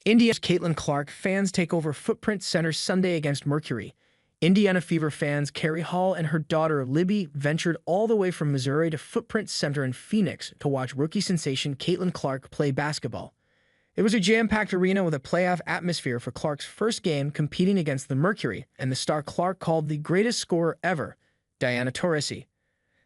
Indiana's Caitlin Clark fans take over Footprint Center Sunday against Mercury. Indiana Fever fans Carrie Hall and her daughter Libby ventured all the way from Missouri to Footprint Center in Phoenix to watch rookie sensation Caitlin Clark play basketball. It was a jam-packed arena with a playoff atmosphere for Clark's first game competing against the Mercury and the star Clark called the greatest scorer ever, Diana Taurasi.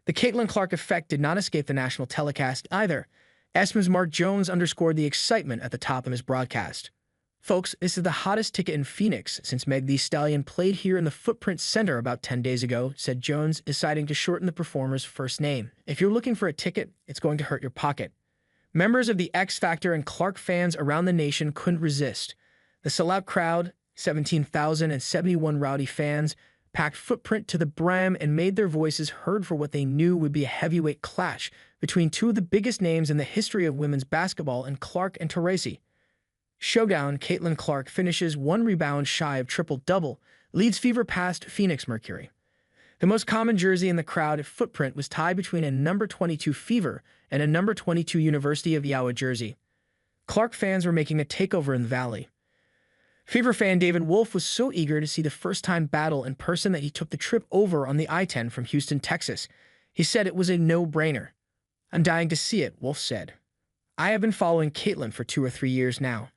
The Caitlin Clark effect did not escape the national telecast either. ESPN's Mark Jones underscored the excitement at the top of his broadcast. Folks, this is the hottest ticket in Phoenix since Meg Thee Stallion played here in the Footprint Center about 10 days ago, said Jones, deciding to shorten the performer's first name. If you're looking for a ticket, it's going to hurt your pocket. Members of the X Factor and Clark fans around the nation couldn't resist. The sellout crowd, 17,071 rowdy fans, packed Footprint to the brim and made their voices heard for what they knew would be a heavyweight clash between two of the biggest names in the history of women's basketball in Clark and Taurasi. Showdown, Caitlin Clark finishes 1 rebound shy of triple-double, leads Fever past Phoenix Mercury. The most common jersey in the crowd at Footprint was tied between a number 22 Fever and a number 22 University of Iowa jersey. Clark fans were making a takeover in the Valley. Fever fan David Wolf was so eager to see the first-time battle in person that he took the trip over on the I-10 from Houston, Texas. He said it was a no-brainer. "I'm dying to see it," Wolf said. "I have been following Caitlin for 2 or 3 years now.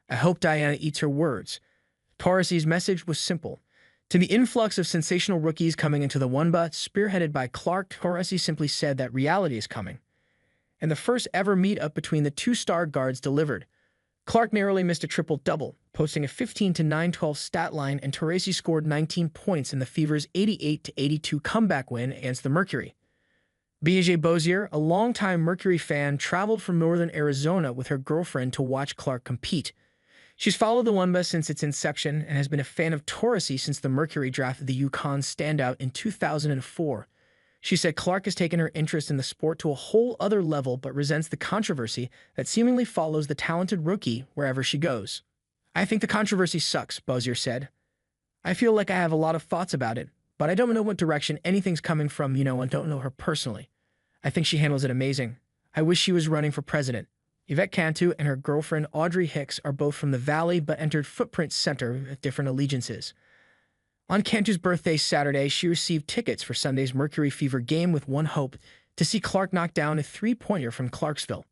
I hope Diana eats her words." Taurasi's message was simple. To the influx of sensational rookies coming into the WNBA, spearheaded by Clark, Taurasi simply said that reality is coming. And the first ever meetup between the two star guards delivered. Clark narrowly missed a triple-double, posting a 15-9-12 stat line, and Taurasi scored 19 points in the Fever's 88-82 comeback win against the Mercury. BJ Bozier, a longtime Mercury fan, traveled from northern Arizona with her girlfriend to watch Clark compete. She's followed the WNBA since its inception and has been a fan of Taurasi since the Mercury drafted the UConn standout in 2004. She said Clark has taken her interest in the sport to a whole other level but resents the controversy that seemingly follows the talented rookie wherever she goes. "I think the controversy sucks," Bozier said. "I feel like I have a lot of thoughts about it, but I don't know what direction anything's coming from, and don't know her personally. I think she handles it amazing. I wish she was running for president." Yvette Cantu and her girlfriend Audrey Hicks are both from the Valley but entered Footprint Center with different allegiances. On Cantu's birthday Saturday, she received tickets for Sunday's Mercury Fever game with one hope: to see Clark knock down a three-pointer from Clarksville.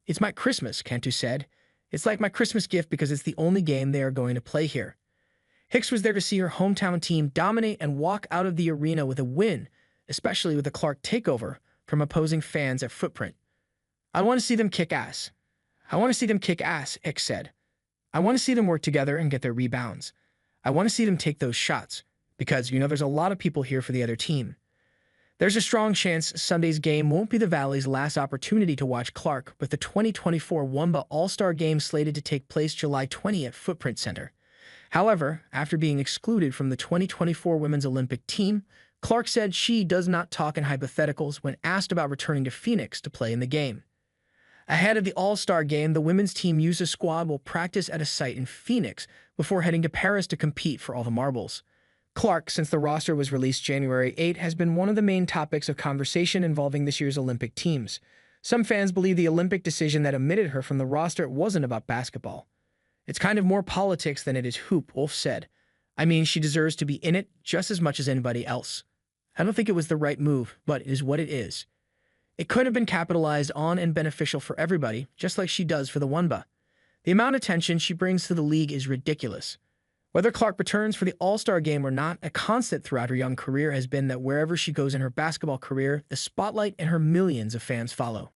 "It's my Christmas," Cantu said. "It's like my Christmas gift because it's the only game they are going to play here." Hicks was there to see her hometown team dominate and walk out of the arena with a win, especially with the Clark takeover from opposing fans at Footprint. "I want to see them kick ass. I want to see them kick ass," Hicks said. "I want to see them work together and get their rebounds. I want to see them take those shots, because, there's a lot of people here for the other team." There's a strong chance Sunday's game won't be the Valley's last opportunity to watch Clark, with the 2024 WNBA All-Star Game slated to take place July 20 at Footprint Center. However, after being excluded from the 2024 Women's Olympic team, Clark said she does not talk in hypotheticals when asked about returning to Phoenix to play in the game. Ahead of the All-Star Game, the women's team USA squad will practice at a site in Phoenix before heading to Paris to compete for all the marbles. Clark, since the roster was released January 8, has been one of the main topics of conversation involving this year's Olympic teams. Some fans believe the Olympic decision that omitted her from the roster wasn't about basketball. "It's kind of more politics than it is hoop," Wolf said. "I mean, she deserves to be in it just as much as anybody else. I don't think it was the right move, but it is what it is. It could have been capitalized on and beneficial for everybody, just like she does for the WNBA. The amount of attention she brings to the league is ridiculous." Whether Clark returns for the All-Star Game or not, a constant throughout her young career has been that wherever she goes in her basketball career, the spotlight and her millions of fans follow.